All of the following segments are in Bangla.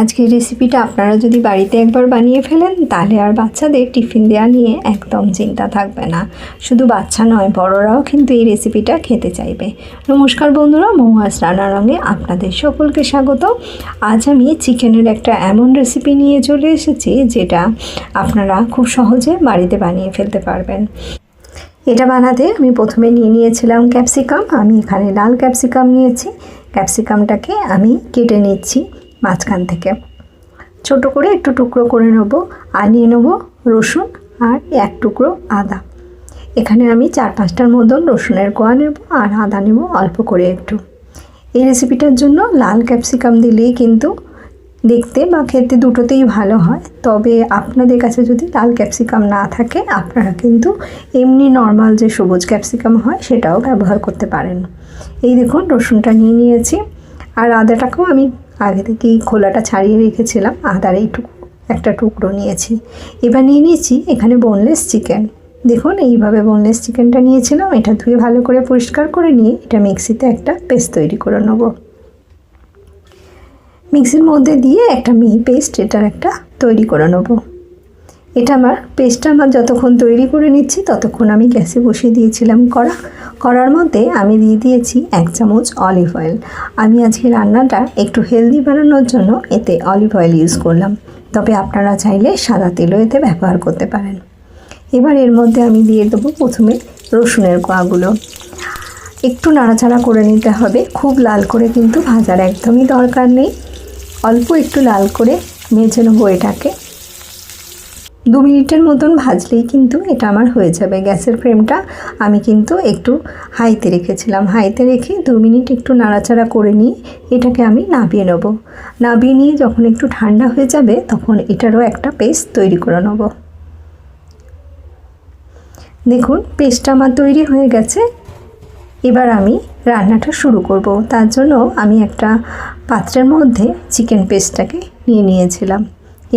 আজকের রেসিপিটা আপনারা যদি বাড়িতে একবার বানিয়ে ফেলেন তাহলে আর বাচ্চাদের টিফিন দেওয়া নিয়ে একদম চিন্তা থাকবে না। শুধু বাচ্চা নয়, বড়রাও কিন্তু এই রেসিপিটা খেতে চাইবে। নমস্কার বন্ধুরা, মহুয়াস রান্নারঙে আপনাদের সকলকে স্বাগত। আজ আমি চিকেনের একটা এমন রেসিপি নিয়ে চলে এসেছি যেটা আপনারা খুব সহজে বাড়িতে বানিয়ে ফেলতে পারবেন। এটা বানাতে আমি প্রথমে নিয়েছিলাম ক্যাপসিকাম। আমি এখানে লাল ক্যাপসিকাম নিয়েছি। ক্যাপসিকামটাকে আমি কেটে নিচ্ছি মাঝখান থেকে, ছোট করে একটু টুকরো করে নেব। আর নিয়ে নেব রসুন আর এক টুকরো আদা। এখানে আমি 4-5টার মতন রসুনের কোয়া নেব আর আদা নেব অল্প করে একটু। এই রেসিপিটার জন্য লাল ক্যাপসিকাম দিলেই কিন্তু দেখতে বা খেতে দুটোতেই ভালো হয়। তবে আপনাদের কাছে যদি লাল ক্যাপসিকাম না থাকে আপনারা কিন্তু এমনি নর্মাল যে সবুজ ক্যাপসিকাম হয় সেটাও ব্যবহার করতে পারেন। এই দেখুন রসুনটা নিয়েছি আর আদাটাকেও আমি আগে থেকেই খোলাটা ছাড়িয়ে রেখেছিলাম। আদার একটা টুকরো নিয়েছি। এবার নিয়েছি এখানে বোনলেস চিকেন। দেখুন এইভাবে বোনলেস চিকেনটা নিয়েছিলাম। এটা ধুয়ে ভালো করে পরিষ্কার করে নিয়ে এটা মিক্সিতে একটা পেস্ট তৈরি করে নেব। মিক্সির মধ্যে দিয়ে একটা মিহি পেস্ট এটার একটা তৈরি করে নেব। পেস্টটা আমার যতক্ষণ তৈরি করে নিচ্ছি ততক্ষণ আমি গ্যাসে বসিয়ে দিয়েছিলাম কড়ার মধ্যে আমি দিয়ে দিয়েছি 1 চামচ অলিভ অয়েল। আমি আজকে রান্নাটা একটু হেলদি বানানোর জন্য এতে অলিভ অয়েল ইউজ করলাম, তবে আপনারা চাইলে সাদা তেলও এতে ব্যবহার করতে পারেন। এবার এর মধ্যে আমি দিয়ে দেবো প্রথমে রসুনের কোয়াগুলো। একটু নাড়াচাড়া করে নিতে হবে, খুব লাল করে কিন্তু ভাজার একদমই দরকার নেই। অল্প একটু লাল করে ভেজে নেবো এটাকে। 2 মিনিটের মতন ভাজলেই কিন্তু এটা আমার হয়ে যাবে। গ্যাসের ফ্লেমটা আমি কিন্তু একটু হাইতে রেখেছিলাম। হাইতে রেখে 2 মিনিট একটু নাড়াচাড়া করে নিয়ে এটাকে আমি নাবিয়ে নেব। নাবিয়ে নিয়ে যখন একটু ঠান্ডা হয়ে যাবে তখন এটারও একটা পেস্ট তৈরি করে নেব। দেখুন পেস্টটা আমার তৈরি হয়ে গেছে। এবার আমি রান্নাটা শুরু করব। তার জন্য আমি একটা পাত্রের মধ্যে চিকেন পেস্টটাকে নিয়েছিলাম।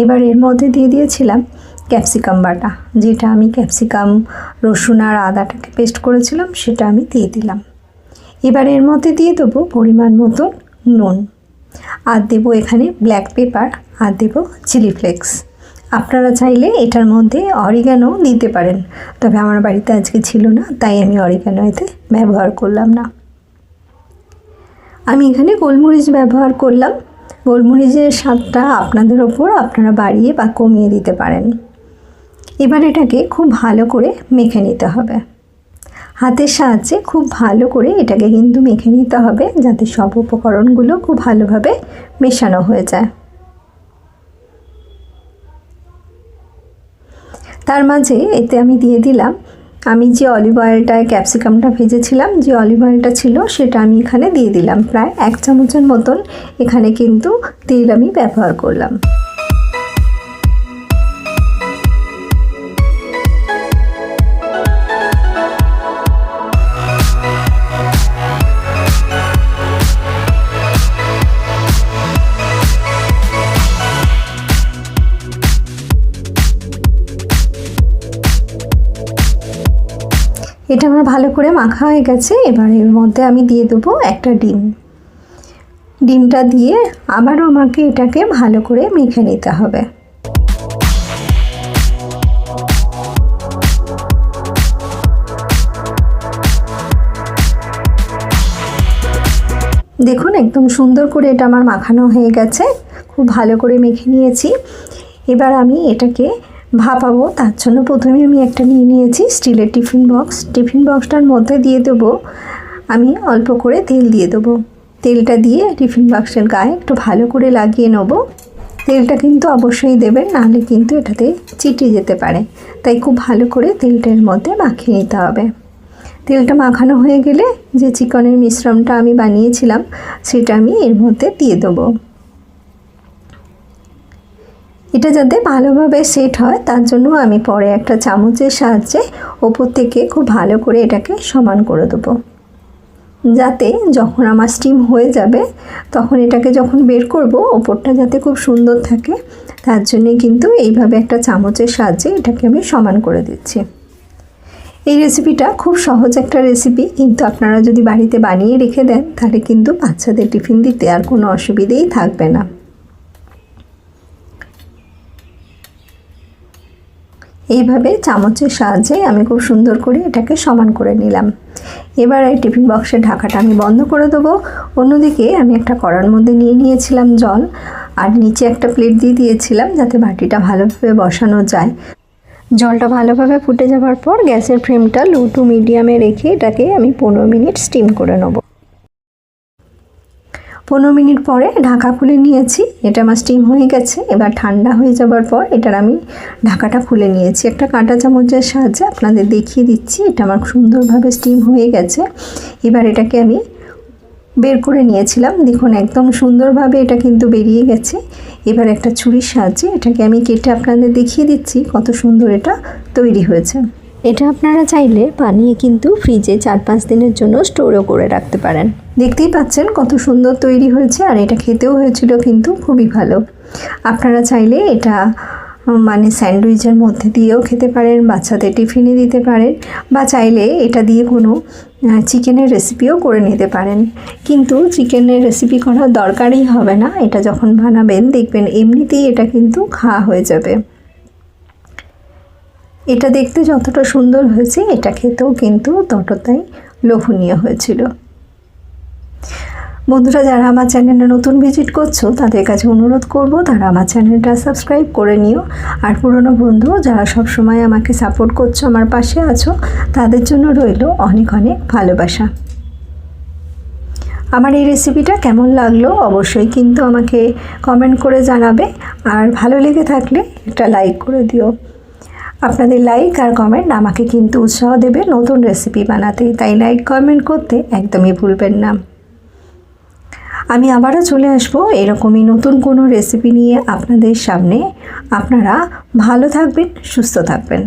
এবার এর মধ্যে দিয়ে দিয়েছিলাম ক্যাপসিকাম বাটা, যেটা আমি ক্যাপসিকাম রসুন আর আদাটাকে পেস্ট করেছিলাম সেটা আমি দিয়ে দিলাম। এবার এর মধ্যে দিয়ে দেবো পরিমাণ মতো নুন, আর দেবো এখানে ব্ল্যাক পেপার, আর দেবো চিলি ফ্লেক্স। আপনারা চাইলে এটার মধ্যে অরিগানো দিতে পারেন, তবে আমার বাড়িতে আজকে ছিল না তাই আমি অরিগানো এতে ব্যবহার করলাম না। আমি এখানে গোলমরিচ ব্যবহার করলাম। গোলমরিচের স্বাদটা আপনাদের ওপর, আপনারা বাড়িয়ে বা কমিয়ে দিতে পারেন। এবার এটাকে খুব ভালো করে মেখে নিতে হবে। হাতের সাহায্যে খুব ভালো করে এটাকে কিন্তু মেখে নিতে হবে যাতে সব উপকরণগুলো খুব ভালোভাবে মেশানো হয়ে যায়। তার মাঝে এতে আমি দিয়ে দিলাম, আমি যে অলিভ অয়েলটায় ক্যাপসিকামটা ভেজেছিলাম, যে অলিভ অয়েলটা ছিল সেটা আমি এখানে দিয়ে দিলাম। প্রায় 1 চামচের মতন এখানে কিন্তু তেল আমি ব্যবহার করলাম। এটা আমার ভালো করে মাখা হয়ে গেছে। এবার এর মধ্যে আমি দিয়ে দেবো একটা ডিম। ডিমটা দিয়ে আবারও আমাকে এটাকে ভালো করে মেখে নিতে হবে। দেখুন একদম সুন্দর করে এটা আমার মাখানো হয়ে গেছে, খুব ভালো করে মেখে নিয়েছি। এবার আমি এটাকে ভাপাবো। তার জন্য প্রথমে আমি একটা নিয়েছি স্টিলের টিফিন বক্স। টিফিন বক্সটার মধ্যে দিয়ে দেবো আমি অল্প করে তেল দিয়ে দেবো। তেলটা দিয়ে টিফিন বক্সের গায়ে একটু ভালো করে লাগিয়ে নেব। তেলটা কিন্তু অবশ্যই দেবেন, নাহলে কিন্তু এটাতে চিটে যেতে পারে, তাই খুব ভালো করে তেলটা এর মধ্যে মাখিয়ে নিতে হবে। তেলটা মাখানো হয়ে গেলে যে চিকেনের মিশ্রণটা আমি বানিয়েছিলাম সেটা আমি এর মধ্যে দিয়ে দেবো। এটা যাতে ভালোভাবে সেট হয় তার জন্য আমি পরে একটা চামচের সাহায্যে ওপর থেকে খুব ভালো করে এটাকে সমান করে দেবো, যাতে যখন আমার স্টিম হয়ে যাবে তখন এটাকে যখন বের করব ওপরটা যাতে খুব সুন্দর থাকে। তার জন্যে কিন্তু এইভাবে একটা চামচের সাহায্যে এটাকে আমি সমান করে দিচ্ছি। এই রেসিপিটা খুব সহজ একটা রেসিপি, কিন্তু আপনারা যদি বাড়িতে বানিয়ে রেখে দেন তাহলে কিন্তু বাচ্চাদের টিফিন দিতে আর কোনো অসুবিধেই থাকবে না। এইভাবে চামচের সাহায্যে আমি খুব সুন্দর করে এটাকে সমান করে নিলাম। এবার এই টিফিন বক্সের ঢাকাটা আমি বন্ধ করে দেবো। অন্যদিকে আমি একটা কড়ার মধ্যে নিয়ে নিয়েছিলাম জল, আর নিচে একটা প্লেট দিয়ে দিয়েছিলাম যাতে বাটিটা ভালোভাবে বসানো যায়। জলটা ভালোভাবে ফুটে যাওয়ার পর গ্যাসের ফ্লেমটা লো টু মিডিয়ামে রেখে এটাকে আমি 15 মিনিট স্টিম করে নেব। 15 মিনিট পরে ঢাকা খুলে নিয়েছি, এটা আমার স্টিম হয়ে গেছে। এবার ঠান্ডা হয়ে যাবার পর এটার আমি ঢাকাটা খুলে নিয়েছি। একটা কাঁটা চামচের সাহায্যে আপনাদের দেখিয়ে দিচ্ছি, এটা আমার সুন্দরভাবে স্টিম হয়ে গেছে। এবার এটাকে আমি বের করে নিয়েছিলাম, দেখুন একদম সুন্দরভাবে এটা কিন্তু বেরিয়ে গেছে। এবার একটা ছুরির সাহায্যে এটাকে আমি কেটে আপনাদের দেখিয়ে দিচ্ছি কত সুন্দর এটা তৈরি হয়েছে। এটা আপনারা চাইলে বানিয়ে কিন্তু ফ্রিজে 4-5 দিনের জন্য স্টোরও করে রাখতে পারেন। দেখতেই পাচ্ছেন কত সুন্দর তৈরি হয়েছে, আর এটা খেতেও হয়েছিল কিন্তু খুবই ভালো। আপনারা চাইলে এটা মানে স্যান্ডউইচের মধ্যে দিয়েও খেতে পারেন, বাচ্চাদের টিফিনে দিতে পারেন, বা চাইলে এটা দিয়ে কোনো চিকেনের রেসিপিও করে নিতে পারেন। কিন্তু চিকেনের রেসিপি করার দরকারই হবে না, এটা যখন বানাবেন দেখবেন এমনিতেই এটা কিন্তু খাওয়া হয়ে যাবে। এটা দেখতে যতটা সুন্দর হয়েছে এটা খেতেও কিন্তু ততটাই লোভনীয় হয়েছিল। বন্ধুরা, যারা আমার চ্যানেলে নতুন ভিজিট করছো তাদের কাছে অনুরোধ করব তারা আমার চ্যানেলটা সাবস্ক্রাইব করে নিও। আর পুরনো বন্ধু যারা সব সময় আমাকে সাপোর্ট করছো, আমার পাশে আছো, তাদের জন্য রইল অনেক অনেক ভালোবাসা। আমার এই রেসিপিটা কেমন লাগলো অবশ্যই কিন্তু আমাকে কমেন্ট করে জানাবে, আর ভালো লেগে থাকলে একটা লাইক করে দিও। আপনাদের লাইক আর কমেন্ট আমাকে কিন্তু উৎসাহ দেবে নতুন রেসিপি বানাতে, তাই লাইক কমেন্ট করতে একদমই ভুলবেন না। আমি আবারও চলে আসবো এরকমই নতুন কোনো রেসিপি নিয়ে আপনাদের সামনে। আপনারা ভালো থাকবেন, সুস্থ থাকবেন।